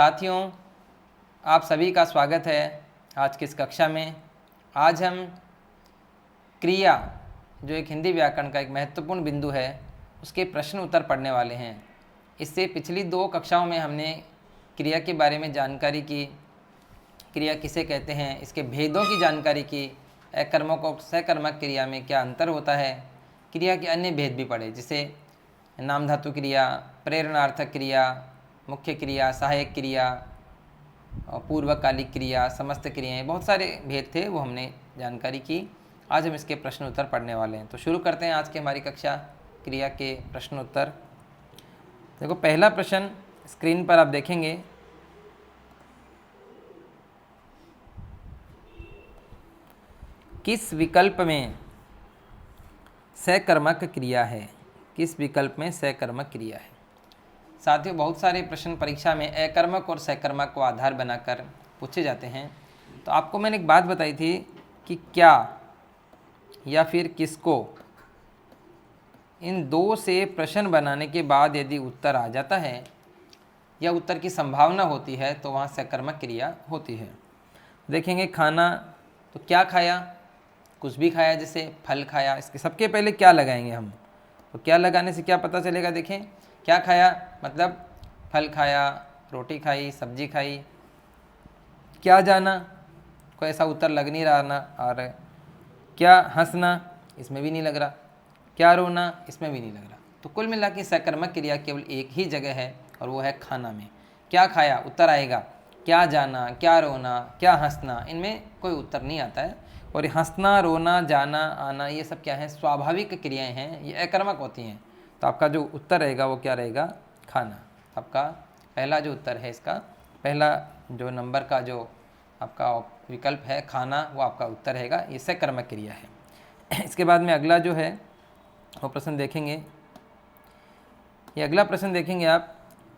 साथियों, आप सभी का स्वागत है आज की इस कक्षा में। आज हम क्रिया, जो एक हिंदी व्याकरण का एक महत्वपूर्ण बिंदु है, उसके प्रश्न उत्तर पढ़ने वाले हैं। इससे पिछली 2 कक्षाओं में हमने क्रिया के बारे में जानकारी की, क्रिया किसे कहते हैं, इसके भेदों की जानकारी की, अकर्मक और सकर्मक क्रिया में क्या अंतर होता है, क्रिया के अन्य भेद भी पढ़े, जैसे नाम धातु क्रिया, प्रेरणार्थक क्रिया, मुख्य क्रिया, सहायक क्रिया, पूर्वकालिक क्रिया, समस्त क्रियाएं, बहुत सारे भेद थे, वो हमने जानकारी की। आज हम इसके प्रश्न उत्तर पढ़ने वाले हैं। तो शुरू करते हैं आज की हमारी कक्षा क्रिया के प्रश्न उत्तर। देखो, पहला प्रश्न स्क्रीन पर आप देखेंगे। किस विकल्प में सकर्मक क्रिया है? किस विकल्प में सकर्मक क्रिया है? साथियों, बहुत सारे प्रश्न परीक्षा में अकर्मक और सकर्मक को आधार बनाकर पूछे जाते हैं। तो आपको मैंने एक बात बताई थी कि क्या या फिर किसको, इन 2 से प्रश्न बनाने के बाद यदि उत्तर आ जाता है या उत्तर की संभावना होती है तो वहाँ सकर्मक क्रिया होती है। देखेंगे खाना, तो क्या खाया? कुछ भी खाया, जैसे फल खाया। इसके सबके पहले क्या लगाएंगे हम? तो क्या लगाने से क्या पता चलेगा? देखें, क्या खाया मतलब फल खाया, रोटी खाई, सब्जी खाई। क्या जाना, कोई ऐसा उत्तर लग नहीं रहा ना। और क्या हंसना, इसमें भी नहीं लग रहा। क्या रोना, इसमें भी नहीं लग रहा। तो कुल मिला के सकर्मक क्रिया केवल एक ही जगह है और वो है खाना में। क्या खाया, उत्तर आएगा। क्या जाना, क्या रोना, क्या हंसना, इनमें कोई उत्तर नहीं आता है। और हंसना, रोना, जाना, आना, ये सब क्या है? स्वाभाविक क्रियाएं हैं, ये अकर्मक होती हैं। तो आपका जो उत्तर रहेगा वो क्या रहेगा? खाना। आपका पहला जो उत्तर है, इसका पहला जो नंबर का जो आपका विकल्प है खाना, वो आपका उत्तर रहेगा। ये सकर्मक क्रिया है। इसके बाद में अगला जो है वो प्रश्न देखेंगे। ये अगला प्रश्न देखेंगे आप,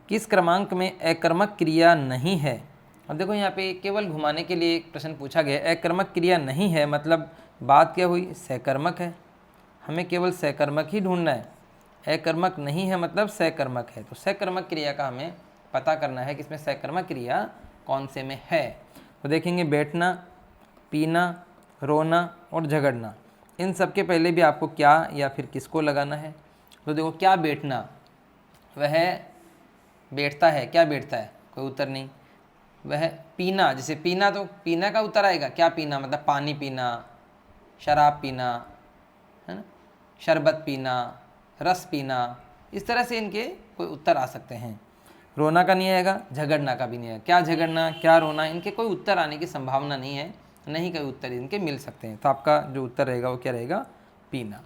किस क्रमांक में अकर्मक क्रिया नहीं है? अब देखो, यहाँ पे केवल घुमाने के लिए एक प्रश्न पूछा गया। अकर्मक क्रिया नहीं है मतलब बात क्या हुई? सकर्मक है। हमें केवल सकर्मक ही ढूंढना है। अकर्मक नहीं है मतलब सकर्मक है। तो सकर्मक क्रिया का हमें पता करना है कि इसमें सकर्मक क्रिया कौन से में है। तो देखेंगे, बैठना, पीना, रोना और झगड़ना, इन सब के पहले भी आपको क्या या फिर किसको लगाना है। तो देखो, क्या बैठना, वह बैठता है। क्या बैठता है? कोई उत्तर नहीं। वह पीना, जैसे पीना, तो पीना का उत्तर आएगा। क्या पीना मतलब पानी पीना, शराब पीना, है ना, शरबत पीना, रस पीना, इस तरह से इनके कोई उत्तर आ सकते हैं। रोना का नहीं आएगा, झगड़ना का भी नहीं आएगा। क्या झगड़ना, क्या रोना, इनके कोई उत्तर आने की संभावना नहीं है, नहीं कोई उत्तर इनके मिल सकते हैं। तो आपका जो उत्तर रहेगा वो क्या रहेगा? पीना।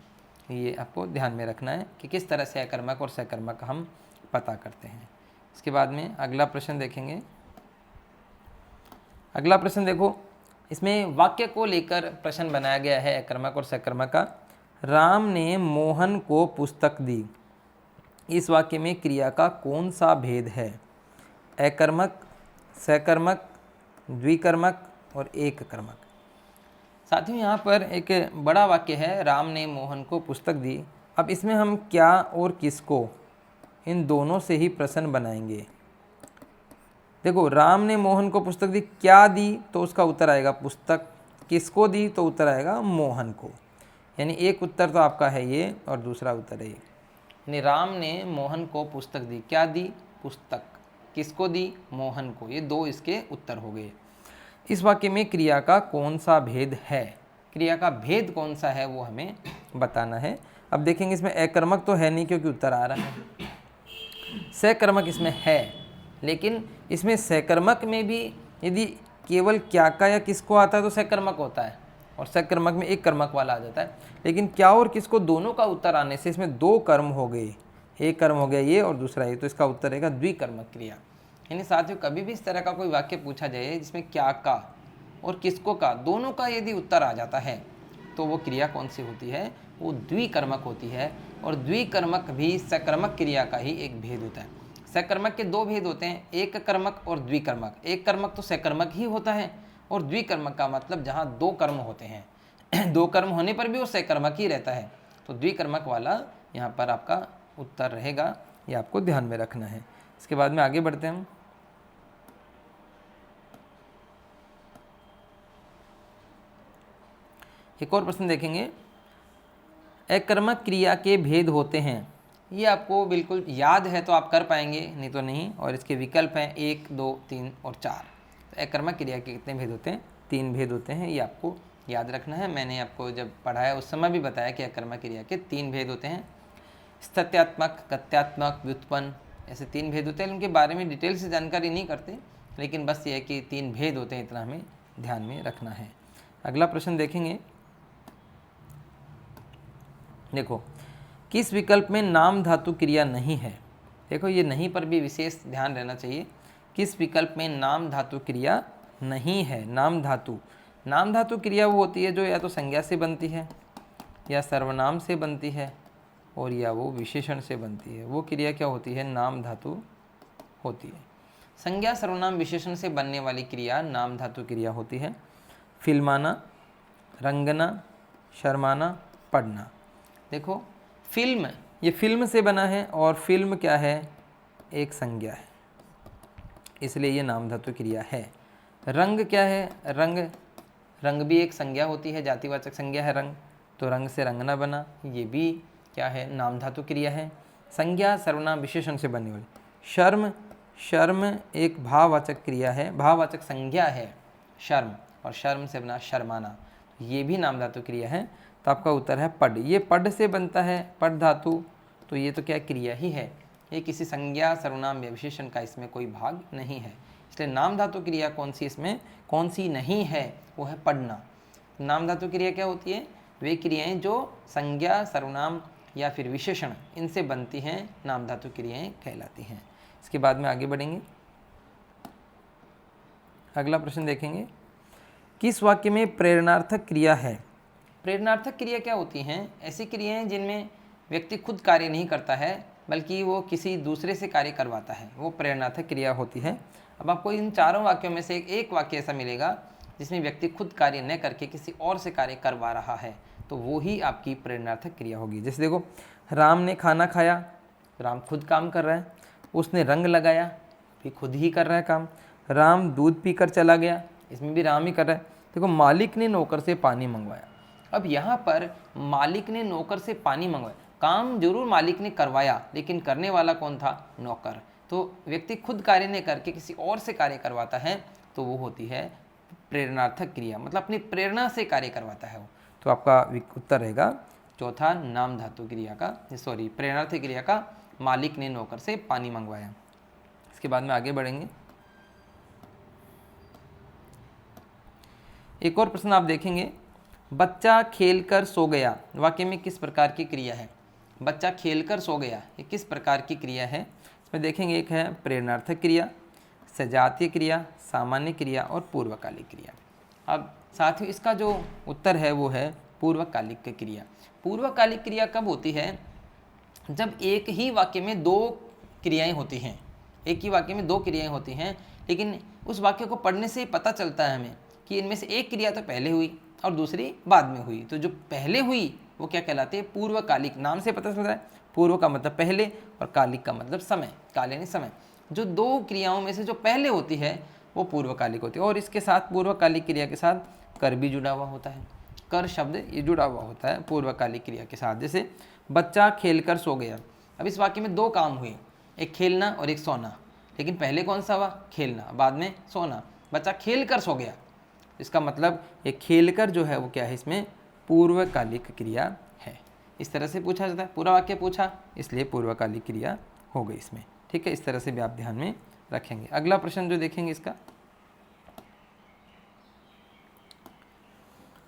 ये आपको ध्यान में रखना है कि किस तरह से अकर्मक और सकर्मक हम पता करते हैं। इसके बाद में अगला प्रश्न देखेंगे। अगला प्रश्न देखो, इसमें वाक्य को लेकर प्रश्न बनाया गया है अकर्मक और सकर्मक का। राम ने मोहन को पुस्तक दी। इस वाक्य में क्रिया का कौन सा भेद है? अकर्मक, सकर्मक, द्विकर्मक और एककर्मक। साथियों, यहाँ पर एक बड़ा वाक्य है, राम ने मोहन को पुस्तक दी। अब इसमें हम क्या और किसको, इन दोनों से ही प्रश्न बनाएंगे। देखो, राम ने मोहन को पुस्तक दी, क्या दी तो उसका उत्तर आएगा पुस्तक, किसको दी तो उत्तर आएगा मोहन को। यानी एक उत्तर तो आपका है ये और दूसरा उत्तर है ये। यानी राम ने मोहन को पुस्तक दी, क्या दी? पुस्तक। किसको दी? मोहन को। ये 2 इसके उत्तर हो गए। इस वाक्य में क्रिया का कौन सा भेद है? क्रिया का भेद कौन सा है वो हमें बताना है। अब देखेंगे, इसमें अकर्मक तो है नहीं क्योंकि उत्तर आ रहा है। सकर्मक इसमें है, लेकिन इसमें सकर्मक में भी यदि केवल क्या का या किसको आता है तो सकर्मक होता है, और सकर्मक में एक कर्मक वाला आ जाता है। लेकिन क्या और किसको दोनों का उत्तर आने से इसमें 2 कर्म हो गए। एक कर्म हो गया ये और दूसरा ये, तो इसका उत्तर रहेगा द्विकर्मक क्रिया। यानी साथियों, कभी भी इस तरह का कोई वाक्य पूछा जाए जिसमें क्या का और किसको का दोनों का यदि उत्तर आ जाता है तो वो क्रिया कौन सी होती है? वो द्विकर्मक होती है। और द्विकर्मक भी सकर्मक क्रिया का ही एक भेद होता है। सकर्मक के 2 भेद होते हैं, एक कर्मक और द्विकर्मक। एक कर्मक तो सकर्मक ही होता है, और द्विकर्मक का मतलब जहाँ 2 कर्म होते हैं 2 कर्म होने पर भी वो सकर्मक ही रहता है। तो द्विकर्मक वाला यहाँ पर आपका उत्तर रहेगा, ये आपको ध्यान में रखना है। इसके बाद में आगे बढ़ते हैं हम। एक और प्रश्न देखेंगे, अकर्मक क्रिया के भेद होते हैं। ये आपको बिल्कुल याद है तो आप कर पाएंगे, नहीं तो नहीं। और इसके विकल्प हैं 1, 2, 3 और 4। तो अकर्मक क्रिया के कितने भेद होते हैं? 3 भेद होते हैं, ये आपको याद रखना है। मैंने आपको जब पढ़ाया उस समय भी बताया कि अकर्मक क्रिया के 3 भेद होते हैं, स्थित्यात्मक, गत्यात्मक, व्युत्पन्न, ऐसे 3 भेद होते हैं। उनके बारे में डिटेल से जानकारी नहीं करते, लेकिन बस ये है कि 3 भेद होते हैं, इतना हमें ध्यान में रखना है। अगला प्रश्न देखेंगे, देखो किस विकल्प में नाम धातु क्रिया नहीं है? देखो ये नहीं पर भी विशेष ध्यान रहना चाहिए। किस विकल्प में नाम धातु क्रिया नहीं है? नाम धातु क्रिया वो होती है जो या तो संज्ञा से बनती है, या सर्वनाम से बनती है, और या वो विशेषण से बनती है। वो क्रिया क्या होती है? नाम धातु होती है। संज्ञा, सर्वनाम, विशेषण से बनने वाली क्रिया नाम धातु क्रिया होती है। फिल्माना, रंगना, शर्माना, पढ़ना। देखो फिल्म, ये फिल्म से बना है, और फिल्म क्या है? एक संज्ञा है, इसलिए ये नाम धातु क्रिया है। रंग क्या है? रंग भी एक संज्ञा होती है, जातिवाचक संज्ञा है रंग, तो रंग से रंगना बना, ये भी क्या है? नाम धातु क्रिया है। संज्ञा, सर्वनाम, विशेषण से बनने वाली। शर्म एक भाववाचक क्रिया है, भाववाचक संज्ञा है शर्म, और शर्म से बना शर्माना, ये भी नाम धातु क्रिया है। तो आपका उत्तर है पढ़। ये पढ़ से बनता है, पढ़ धातु, तो ये तो क्या क्रिया ही है, ये किसी संज्ञा, सर्वनाम या विशेषण का इसमें कोई भाग नहीं है। इसलिए नाम धातु क्रिया कौन सी इसमें कौन सी नहीं है? वो है पढ़ना। नाम धातु क्रिया क्या होती है? वे क्रियाएं जो संज्ञा, सर्वनाम या फिर विशेषण इनसे बनती हैं, नाम धातु क्रियाएं कहलाती हैं। इसके बाद में आगे बढ़ेंगे, अगला प्रश्न देखेंगे, किस वाक्य में प्रेरणार्थक क्रिया है? प्रेरणार्थक क्रिया क्या होती हैं? ऐसी क्रियाएं जिनमें व्यक्ति खुद कार्य नहीं करता है, बल्कि वो किसी दूसरे से कार्य करवाता है, वो प्रेरणार्थक क्रिया होती है। अब आपको इन चारों वाक्यों में से एक वाक्य ऐसा मिलेगा जिसमें व्यक्ति खुद कार्य न करके किसी और से कार्य करवा रहा है, तो वो ही आपकी प्रेरणार्थक क्रिया होगी। जैसे देखो, राम ने खाना खाया, राम खुद काम कर रहा है। उसने रंग लगाया, भी खुद ही कर रहा है काम। राम दूध पीकर चला गया, इसमें भी राम ही कर रहा है। देखो, मालिक ने नौकर से पानी मंगवाया। अब यहाँ पर मालिक ने नौकर से पानी मंगवाया, काम जरूर मालिक ने करवाया, लेकिन करने वाला कौन था? नौकर। तो व्यक्ति खुद कार्य नहीं करके किसी और से कार्य करवाता है, तो वो होती है प्रेरणार्थक क्रिया, मतलब अपनी प्रेरणा से कार्य करवाता है वो। तो आपका उत्तर रहेगा चौथा, नाम धातु क्रिया का, प्रेरणार्थक क्रिया का मालिक ने नौकर से पानी मंगवाया। इसके बाद में आगे बढ़ेंगे, एक और प्रश्न आप देखेंगे, बच्चा खेलकर सो गया वाक्य में किस प्रकार की क्रिया है? बच्चा खेलकर सो गया, ये किस प्रकार की क्रिया है? इसमें देखेंगे, एक है प्रेरणार्थक क्रिया, सजातीय क्रिया, सामान्य क्रिया और पूर्वकालिक क्रिया। अब साथ ही इसका जो उत्तर है वो है पूर्वकालिक क्रिया। पूर्वकालिक क्रिया कब होती है? जब एक ही वाक्य में 2 क्रियाएं होती हैं, एक ही वाक्य में 2 क्रियाएं होती हैं, लेकिन उस वाक्य को पढ़ने से पता चलता है हमें कि इनमें से एक क्रिया तो पहले हुई और दूसरी बाद में हुई। तो जो पहले हुई वो क्या कहलाती है? पूर्वकालिक। नाम से पता चलता है, पूर्व का मतलब पहले और कालिक का मतलब समय, काल यानी समय। जो 2 क्रियाओं में से जो पहले होती है वो पूर्वकालिक होती है। और इसके साथ पूर्वकालिक क्रिया के साथ कर भी जुड़ा हुआ होता है, कर शब्द ये जुड़ा हुआ होता है पूर्वकालिक क्रिया के साथ। जैसे बच्चा खेलकर सो गया, अब इस वाक्य में 2 काम हुए, एक खेलना और एक सोना, लेकिन पहले कौन सा हुआ? खेलना, बाद में सोना। बच्चा खेलकर सो गया, इसका मतलब ये खेलकर जो है वो क्या है? इसमें पूर्वकालिक क्रिया है। इस तरह से पूछा जाता है, पूरा वाक्य पूछा इसलिए पूर्वकालिक क्रिया हो गई इसमें। ठीक है, इस तरह से भी आप ध्यान में रखेंगे। अगला प्रश्न जो देखेंगे इसका,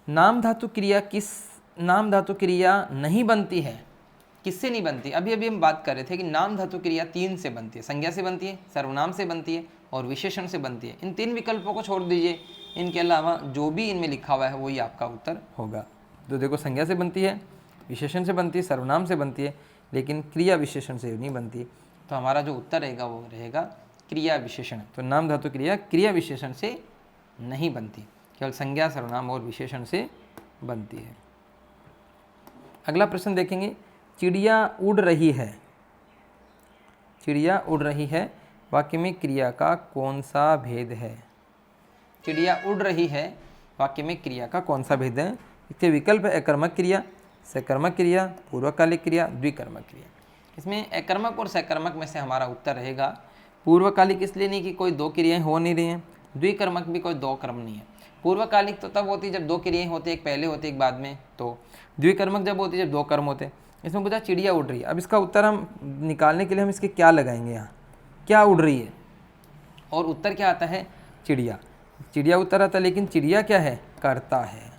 नाम धातु क्रिया नहीं बनती है, किससे नहीं बनती? अभी हम बात कर रहे थे कि नाम धातु क्रिया 3 से बनती है, संज्ञा से बनती है, सर्वनाम से बनती है और विशेषण से बनती है। इन 3 विकल्पों को छोड़ दीजिए, इनके अलावा जो भी इनमें लिखा हुआ है वही आपका उत्तर होगा। तो देखो, संज्ञा से बनती है, विशेषण से बनती है, सर्वनाम से बनती है, लेकिन क्रिया विशेषण से नहीं बनती। तो हमारा जो उत्तर रहेगा वो रहेगा क्रिया विशेषण। तो नाम धातु क्रिया विशेषण से नहीं बनती, केवल संज्ञा, सर्वनाम और विशेषण से बनती है। अगला प्रश्न देखेंगे, चिड़िया उड़ रही है। चिड़िया उड़ रही है वाक्य में क्रिया का कौन सा भेद है? चिड़िया उड़ रही है वाक्य में क्रिया का कौन सा भेद है? इसके विकल्प है अकर्मक क्रिया, सकर्मक क्रिया, पूर्वकालिक क्रिया, द्विकर्मक क्रिया। इसमें अकर्मक और सकर्मक में से हमारा उत्तर रहेगा पूर्वकालिक, इसलिए नहीं कि कोई दो क्रियाएं हो नहीं रही हैं, द्विकर्मक भी कोई दो क्रम नहीं है। पूर्वकालिक तो तब होती है जब दो क्रियाएं होती है, एक पहले होती है एक बाद में, तो द्विकर्मक जब होती है जब दो कर्म होते हैं। इसमें पूछा चिड़िया उड़ रही है, अब इसका उत्तर हम निकालने के लिए हम इसके क्या लगाएंगे, यहाँ क्या उड़ रही है और उत्तर क्या आता है, चिड़िया। चिड़िया उत्तर आता है, लेकिन चिड़िया क्या है, कर्ता है।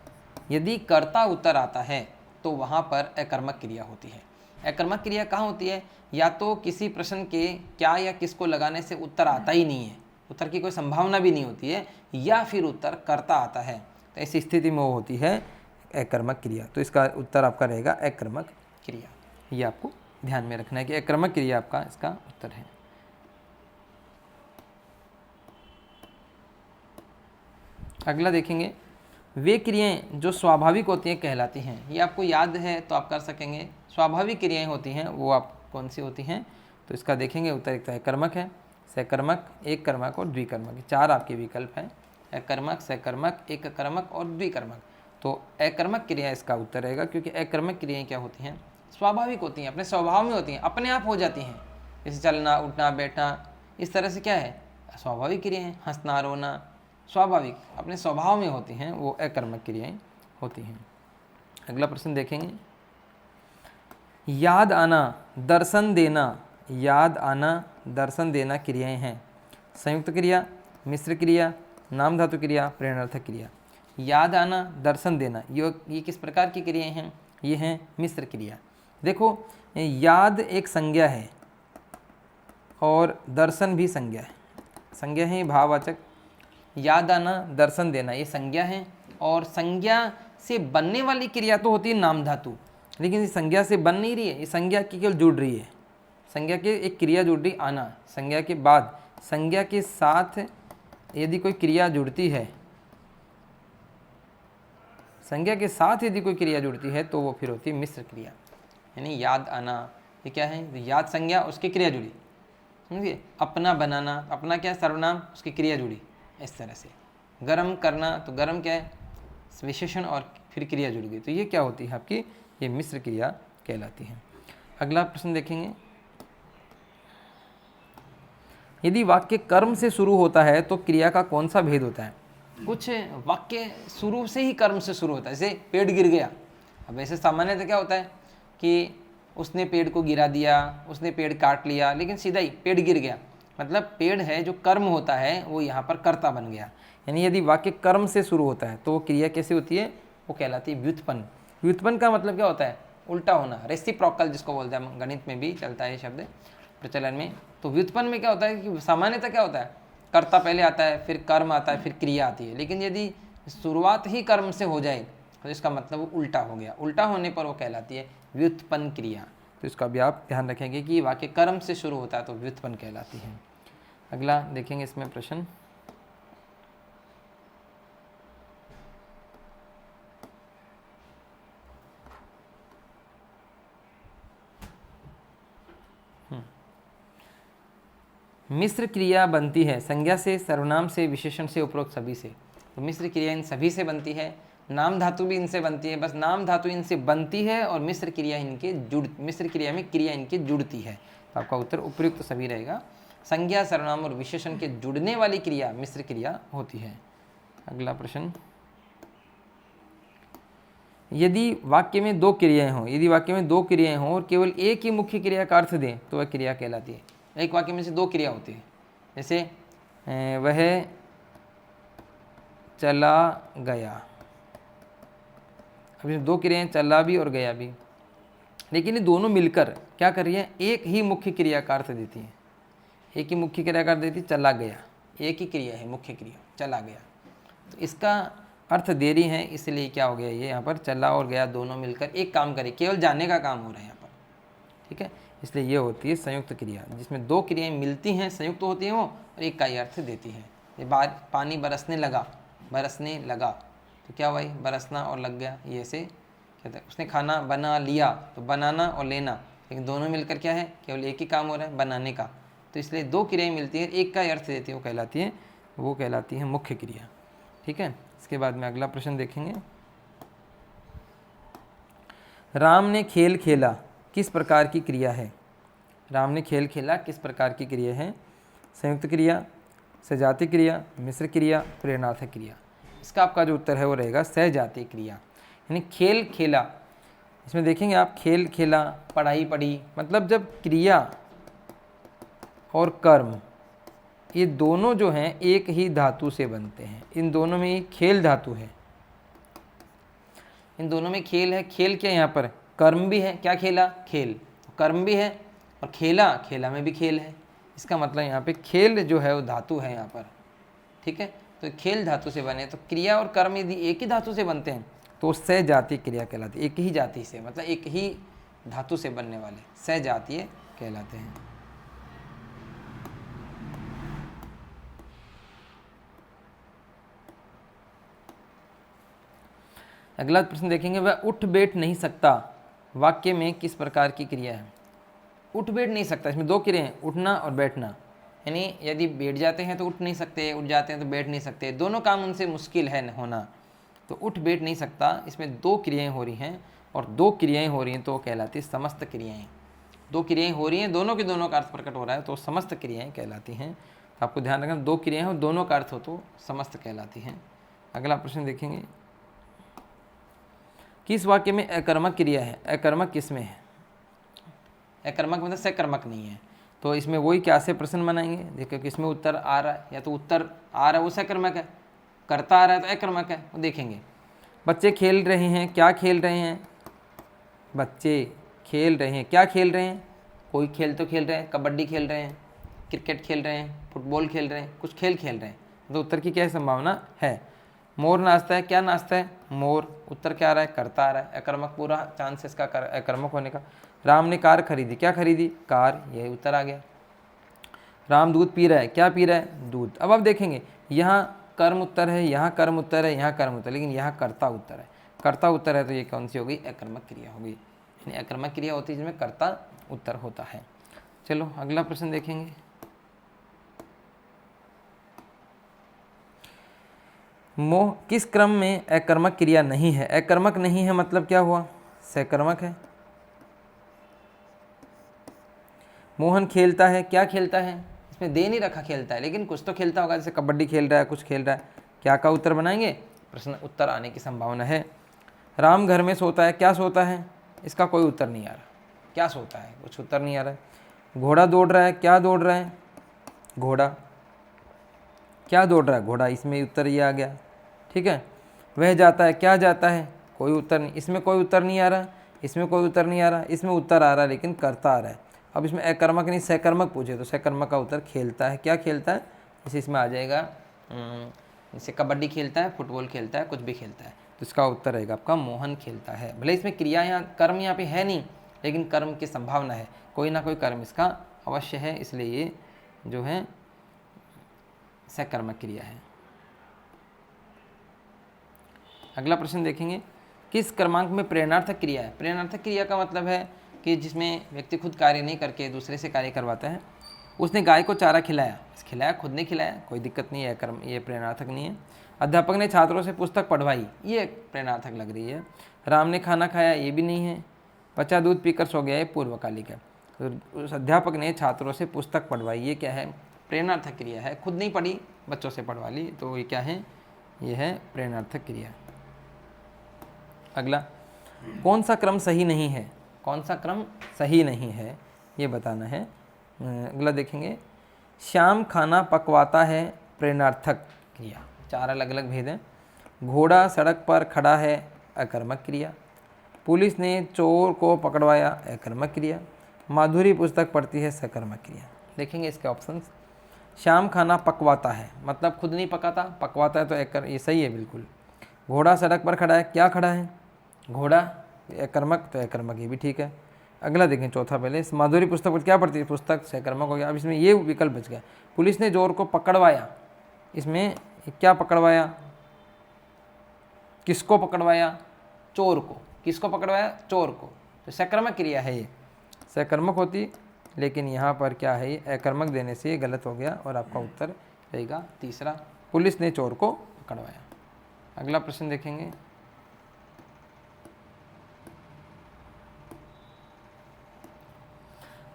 यदि कर्ता उत्तर आता है तो वहाँ पर अकर्मक क्रिया होती है। अकर्मक क्रिया कहाँ होती है, या तो किसी प्रश्न के क्या या किसको लगाने से उत्तर आता ही नहीं है, उत्तर की कोई संभावना भी नहीं होती है, या फिर उत्तर कर्ता आता है, तो ऐसी स्थिति में वो होती है अकर्मक क्रिया। तो इसका उत्तर आपका रहेगा अकर्मक क्रिया। ये आपको ध्यान में रखना है कि अकर्मक क्रिया आपका इसका उत्तर है। अगला देखेंगे, वे क्रियाएं जो स्वाभाविक होती हैं कहलाती हैं। ये आपको याद है तो आप कर सकेंगे। स्वाभाविक क्रियाएं होती हैं वो आप कौन सी होती हैं, तो इसका देखेंगे उत्तर एक तो अकर्मक है, सकर्मक, एक कर्मक और द्विकर्मक, चार आपके विकल्प हैं, अकर्मक, सकर्मक, एक कर्मक और द्विकर्मक। तो अकर्मक क्रिया इसका उत्तर रहेगा, क्योंकि अकर्मक क्रियाएं क्या होती हैं, स्वाभाविक होती हैं, अपने स्वभाव में होती हैं, अपने आप हो जाती हैं, जैसे चलना, उठना, बैठना, इस तरह से क्या है, स्वाभाविक क्रियाएं, हंसना, रोना, स्वाभाविक अपने स्वभाव में होती हैं, वो अकर्मक क्रियाएं होती हैं। अगला प्रश्न देखेंगे, याद आना, दर्शन देना, याद आना, दर्शन देना क्रियाएं हैं। संयुक्त क्रिया, मिश्र क्रिया, नाम धातु क्रिया, प्रेरणार्थक क्रिया। याद आना, दर्शन देना, ये किस प्रकार की क्रियाएं हैं, ये हैं मिश्र क्रिया। देखो, याद एक संज्ञा है और दर्शन भी संज्ञा है। संज्ञा है भाववाचक, याद आना, दर्शन देना ये संज्ञा है, और संज्ञा से बनने वाली क्रिया तो होती है नाम धातु, लेकिन ये संज्ञा से बन नहीं रही है, ये संज्ञा की केवल जुड़ रही है। संज्ञा के एक क्रिया जुड़ रही, आना, संज्ञा के बाद संज्ञा के साथ यदि कोई क्रिया जुड़ती है, संज्ञा के साथ यदि कोई क्रिया जुड़ती है तो वो फिर होती है मिश्र क्रिया। यानी याद आना ये क्या है, याद संज्ञा उसकी क्रिया जुड़ी, समझिए। अपना बनाना, अपना क्या है, सर्वनाम, उसकी क्रिया जुड़ी, इस तरह से। गरम करना, तो गरम क्या है, विशेषण और फिर क्रिया जुड़ गई, तो ये क्या होती है आपकी, ये मिश्र क्रिया कहलाती है। अगला प्रश्न देखेंगे, यदि वाक्य कर्म से शुरू होता है तो क्रिया का कौन सा भेद होता है। कुछ वाक्य शुरू से ही कर्म से शुरू होता है, जैसे पेड़ गिर गया। अब ऐसे सामान्यतः क्या होता है कि उसने पेड़ को गिरा दिया, उसने पेड़ काट लिया, लेकिन सीधा ही पेड़ गिर गया, मतलब पेड़ है जो कर्म होता है वो यहाँ पर कर्ता बन गया। यानी यदि वाक्य कर्म से शुरू होता है तो वो क्रिया कैसे होती है, वो कहलाती है व्युत्पन्न। व्युत्पन्न का मतलब क्या होता है, उल्टा होना, रेसिप्रोकल जिसको बोलते हैं, गणित में भी चलता है शब्द प्रचलन में। तो व्युत्पन्न में क्या होता है कि सामान्यतः क्या होता है, कर्ता पहले आता है, फिर कर्म आता है, फिर क्रिया आती है, लेकिन यदि शुरुआत ही कर्म से हो जाए तो इसका मतलब वो उल्टा हो गया। उल्टा होने पर वो कहलाती है व्युत्पन्न क्रिया। तो इसका भी आप ध्यान रखेंगे कि वाक्य कर्म से शुरू होता है तो व्युत्पन्न कहलाती है। अगला देखेंगे इसमें प्रश्न, मिश्र क्रिया बनती है संज्ञा से, सर्वनाम से, विशेषण से, उपरोक्त सभी से। तो मिश्र क्रिया इन सभी से बनती है, नाम धातु भी इनसे बनती है, बस नाम धातु इनसे बनती है और मिश्र क्रिया मिश्र क्रिया में क्रिया इनकी जुड़ती है। तो आपका उत्तर उपयुक्त तो सभी रहेगा। संज्ञा, सर्वनाम और विशेषण के जुड़ने वाली क्रिया मिश्र क्रिया होती है। अगला प्रश्न, यदि वाक्य में दो क्रियाएं हों, यदि वाक्य में दो क्रियाएं हों और केवल एक ही मुख्य क्रिया का अर्थ दें तो वह क्रिया कहलाती है। एक वाक्य में से दो क्रिया होती है, जैसे वह चला गया। अब इसमें दो क्रियाएं, चला भी और गया भी, लेकिन ये दोनों मिलकर क्या कर रही है, एक ही मुख्य क्रिया का अर्थ देती है। एक ही मुख्य क्रिया का अर्थ देती है, चला गया, एक ही क्रिया है मुख्य क्रिया, चला गया। तो इसका अर्थ दे रही है, इसलिए क्या हो गया, ये यहाँ पर चला और गया दोनों मिलकर एक काम करे, केवल जाने का काम हो रहा है यहाँ पर, ठीक है। इसलिए ये होती है संयुक्त क्रिया, जिसमें दो क्रियाएं मिलती हैं, संयुक्त होती हैं वो, और एक का ही अर्थ देती है। ये पानी बरसने लगा, बरसने लगा, तो क्या हुआ, बरसना और लग गया, ये ऐसे कहते हैं। उसने खाना बना लिया, तो बनाना और लेना, लेकिन दोनों मिलकर क्या है, केवल एक ही काम हो रहा है, बनाने का। तो इसलिए दो क्रियाएं मिलती हैं, एक का ही अर्थ देती है, वो कहलाती है मुख्य क्रिया, ठीक है। इसके बाद में अगला प्रश्न देखेंगे, राम ने खेल खेला किस प्रकार की क्रिया है? राम ने खेल खेला किस प्रकार की क्रिया है? संयुक्त क्रिया, सजातीय क्रिया, मिश्र क्रिया, प्रेरणार्थक क्रिया। इसका आपका जो उत्तर है वो रहेगा सजातीय क्रिया। यानी खेल खेला, इसमें देखेंगे आप खेल खेला, पढ़ाई पढ़ी, मतलब जब क्रिया और कर्म ये दोनों जो हैं एक ही धातु से बनते हैं, इन दोनों में ही खेल धातु है, इन दोनों में खेल है। खेल क्या यहाँ पर? कर्म भी है, क्या खेला? खेल, कर्म भी है, और खेला, खेला में भी खेल है। इसका मतलब यहाँ पे खेल जो है वो धातु है यहाँ पर, ठीक है। तो खेल धातु से बने, तो क्रिया और कर्म यदि एक ही धातु से बनते हैं तो सजातीय क्रिया कहलाती है। एक ही जाति से, मतलब एक ही धातु से बनने वाले सजातीय कहलाते हैं। अगला प्रश्न देखेंगे, वह उठ बैठ नहीं सकता वाक्य में किस प्रकार की क्रिया है? उठ बैठ नहीं सकता, इसमें दो क्रियाएं हैं, उठना और बैठना। यानी यदि बैठ जाते हैं तो उठ नहीं सकते, उठ जाते हैं तो बैठ नहीं सकते, दोनों काम उनसे मुश्किल है होना। तो उठ बैठ नहीं सकता, इसमें दो क्रियाएं हो रही हैं, और दो क्रियाएं हो रही हैं तो कहलाती है समस्त क्रियाएं। दो क्रियाएं हो रही हैं, दोनों के दोनों का अर्थ प्रकट हो रहा है तो समस्त क्रियाएं कहलाती हैं। तो आपको ध्यान रखना, दो क्रियाएं हो, दोनों का अर्थ हो तो समस्त कहलाती हैं। अगला प्रश्न देखेंगे, किस वाक्य में अकर्मक क्रिया है? अकर्मक किस में है? अकर्मक मतलब सकर्मक नहीं है, तो इसमें वही क्या से प्रश्न बनाएंगे? देखो कि इसमें उत्तर आ रहा है, या तो उत्तर आ रहा है वो सकर्मक है, करता आ रहा है तो अकर्मक है, वो देखेंगे। बच्चे खेल रहे हैं, क्या खेल रहे हैं? बच्चे खेल रहे हैं, क्या खेल रहे हैं? कोई खेल तो खेल रहे हैं, कबड्डी खेल रहे हैं, क्रिकेट खेल रहे हैं, फुटबॉल खेल रहे हैं, कुछ खेल खेल रहे हैं, तो उत्तर की क्या संभावना है? मोर नाचता है, क्या नाचता है? मोर, उत्तर क्या आ रहा है? करता आ रहा है, अकर्मक पूरा चांस है इसका अकर्मक होने का। राम ने कार खरीदी, क्या खरीदी? कार, यही उत्तर आ गया। राम दूध पी रहा है, क्या पी रहा है? दूध। अब आप देखेंगे यहाँ कर्म उत्तर है, यहाँ कर्म उत्तर है, यहाँ कर्म उत्तर, लेकिन यहाँ कर्ता उत्तर है। कर्ता उत्तर है तो ये कौन सी होगी? अकर्मक क्रिया होगी। यानी अकर्मक क्रिया होती है जिसमें कर्ता उत्तर होता है। चलो अगला प्रश्न देखेंगे, मोह किस क्रम में अकर्मक क्रिया नहीं है? अकर्मक नहीं है मतलब क्या हुआ? सकर्मक है। मोहन खेलता है, क्या खेलता है? इसमें दे नहीं रखा खेलता है, लेकिन कुछ तो खेलता होगा, जैसे कबड्डी खेल रहा है, कुछ खेल रहा है, क्या का उत्तर बनाएंगे? प्रश्न उत्तर आने की संभावना है। राम घर में सोता है, क्या सोता है? इसका कोई उत्तर नहीं आ रहा, क्या सोता है? कुछ उत्तर नहीं आ रहा है। घोड़ा दौड़ रहा है, क्या दौड़ रहा है? घोड़ा, क्या दौड़ रहा है? घोड़ा, इसमें उत्तर ये आ गया, ठीक है। वह जाता है, क्या जाता है? कोई उत्तर नहीं, इसमें कोई उत्तर नहीं आ रहा, इसमें कोई उत्तर नहीं आ रहा, इसमें उत्तर आ रहा है लेकिन करता आ रहा है। अब इसमें अकर्मक नहीं सकर्मक पूछे तो सकर्मक का उत्तर खेलता है, क्या खेलता है? इसे इसमें आ जाएगा, जैसे कबड्डी खेलता है, फुटबॉल खेलता है, कुछ भी खेलता है, तो इसका उत्तर रहेगा आपका मोहन खेलता है। भले इसमें क्रिया यहाँ कर्म यहाँ पे है नहीं, लेकिन कर्म की संभावना है, कोई ना कोई कर्म इसका अवश्य है, इसलिए ये जो है सकर्मक क्रिया है। अगला प्रश्न देखेंगे, किस क्रमांक में प्रेरणार्थक क्रिया है? प्रेरणार्थक क्रिया का मतलब है कि जिसमें व्यक्ति खुद कार्य नहीं करके दूसरे से कार्य करवाता है। उसने गाय को चारा खिलाया, खिलाया, खुद ने खिलाया, कोई दिक्कत नहीं है, कर्म ये प्रेरणार्थक नहीं है। अध्यापक ने छात्रों से पुस्तक पढ़वाई, ये प्रेरणार्थक लग रही है। राम ने खाना खाया, ये भी नहीं है। बच्चा दूध पीकर सो गया, ये पूर्वकालिक है। तो उस अध्यापक ने छात्रों से पुस्तक पढ़वाई, ये क्या है? प्रेरणार्थक क्रिया है, खुद नहीं पढ़ी, बच्चों से पढ़वा ली, तो ये क्या है? ये है प्रेरणार्थक क्रिया। अगला, कौन सा क्रम सही नहीं है? कौन सा क्रम सही नहीं है ये बताना है। अगला देखेंगे, श्याम खाना पकवाता है, प्रेरणार्थक क्रिया। चार अलग अलग भेद हैं। घोड़ा सड़क पर खड़ा है, अकर्मक क्रिया। पुलिस ने चोर को पकड़वाया, अकर्मक क्रिया। माधुरी पुस्तक पढ़ती है, सकर्मक क्रिया। देखेंगे इसके ऑप्शंस। श्याम खाना पकवाता है मतलब खुद नहीं पकाता, पकवाता है तो ये सही है बिल्कुल। घोड़ा सड़क पर खड़ा है, क्या खड़ा है? घोड़ा, अकर्मक, तो अकर्मक ये भी ठीक है। अगला देखें चौथा, पहले माधुरी पुस्तक पर क्या पढ़ती है? पुस्तक, सकर्मक हो गया। अब इसमें ये विकल्प बच गया। पुलिस ने चोर को पकड़वाया, इसमें क्या पकड़वाया? किसको पकड़वाया? चोर को। किसको पकड़वाया? चोर को। तो सकर्मक क्रिया है, ये सकर्मक होती, लेकिन यहाँ पर क्या है? ये अकर्मक देने से ये गलत हो गया और आपका उत्तर रहेगा तीसरा, पुलिस ने चोर को पकड़वाया। अगला प्रश्न देखेंगे,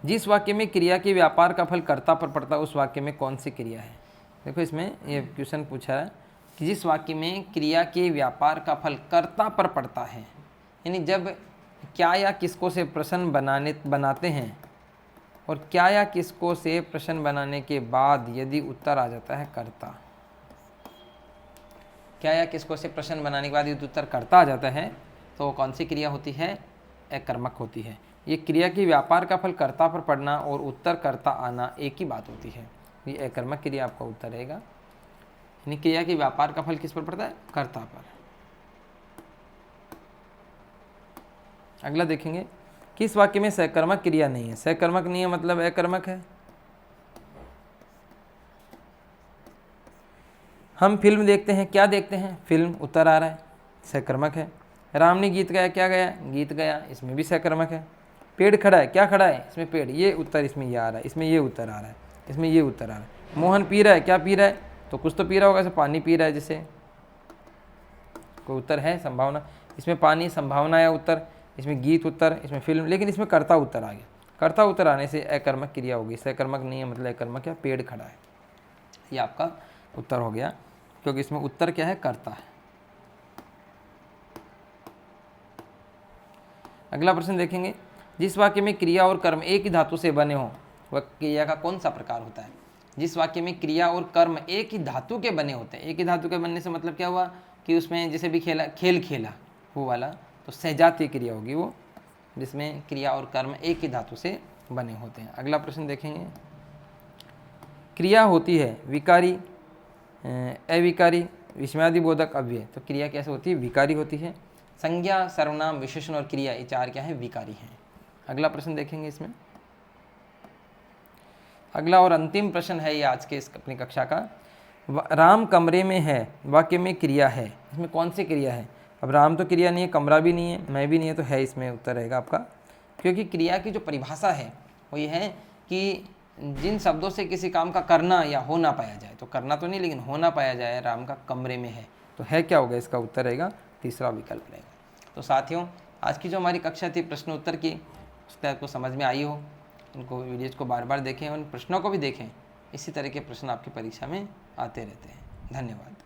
जिस वाक्य में क्रिया के व्यापार का फल कर्ता पर पड़ता है उस वाक्य में कौन सी क्रिया है। देखो इसमें ये क्वेश्चन पूछा है कि जिस वाक्य में क्रिया के व्यापार का फल कर्ता पर पड़ता है, यानी जब क्या या किसको से प्रश्न बनाते हैं और क्या या किसको से प्रश्न बनाने के बाद यदि उत्तर आ जाता है कर्ता, क्या या किसको से प्रश्न बनाने के बाद यदि उत्तर कर्ता आ जाता है तो कौन सी क्रिया होती है, अकर्मक होती है। ये क्रिया के व्यापार का फल कर्ता पर पड़ना और उत्तर कर्ता आना एक ही बात होती है, ये अकर्मक क्रिया आपका उत्तर रहेगा। यानी क्रिया के व्यापार का फल किस पर पड़ता है, कर्ता पर। अगला देखेंगे, किस वाक्य में सकर्मक क्रिया नहीं है। सकर्मक नहीं है मतलब अकर्मक है। हम फिल्म देखते हैं, क्या देखते हैं, फिल्म, उत्तर आ रहा है, सकर्मक है। राम ने गीत गाया, क्या गाया, गीत गाया, इसमें भी सकर्मक है। पेड़ खड़ा है, क्या खड़ा है, इसमें पेड़, ये उत्तर इसमें ये आ रहा है, इसमें ये उत्तर आ रहा है, इसमें ये उत्तर आ रहा है। मोहन पी रहा है, क्या पी रहा है, तो कुछ तो पी रहा होगा, जैसे पानी पी रहा है, जैसे कोई उत्तर है, संभावना, इसमें पानी संभावना है उत्तर, इसमें गीत उत्तर, इसमें फिल्म, लेकिन इसमें कर्ता उत्तर आ गया। कर्ता उत्तर आने से अकर्मक क्रिया होगी। सकर्मक नहीं है मतलब अकर्मक है, पेड़ खड़ा है, ये आपका उत्तर हो गया, क्योंकि इसमें उत्तर क्या है, कर्ता है। अगला प्रश्न देखेंगे, जिस वाक्य में क्रिया और कर्म एक ही धातु से बने हों वह क्रिया का कौन सा प्रकार होता है। जिस वाक्य में क्रिया और कर्म एक ही धातु के बने होते हैं, एक ही धातु के बनने से मतलब क्या हुआ कि उसमें जैसे भी खेल खेला वो वाला, तो सजातीय क्रिया होगी वो, जिसमें क्रिया और कर्म एक ही धातु से बने होते हैं। अगला प्रश्न देखेंगे, क्रिया होती है विकारी, अविकारी, विस्मयादिबोधक, अव्यय, तो क्रिया कैसे होती है, विकारी होती है। संज्ञा, सर्वनाम, विशेषण और क्रिया, ये चार क्या है, विकारी हैं। अगला प्रश्न देखेंगे इसमें, अगला और अंतिम प्रश्न है ये आज के इस अपनी कक्षा का। राम कमरे में है, वाक्य में क्रिया है, इसमें कौन सी क्रिया है। अब राम तो क्रिया नहीं है, कमरा भी नहीं है, मैं भी नहीं है, तो है इसमें उत्तर रहेगा आपका। क्योंकि क्रिया की जो परिभाषा है वो ये है कि जिन शब्दों से किसी काम का करना या होना पाया जाए, तो करना तो नहीं लेकिन होना पाया जाए, राम का कमरे में है, तो है क्या होगा, इसका उत्तर रहेगा तीसरा विकल्प रहेगा। तो साथियों, आज की जो हमारी कक्षा थी प्रश्न उत्तर की, उसके आपको समझ में आई हो, उनको वीडियोज़ को बार बार देखें, उन प्रश्नों को भी देखें, इसी तरह के प्रश्न आपकी परीक्षा में आते रहते हैं। धन्यवाद।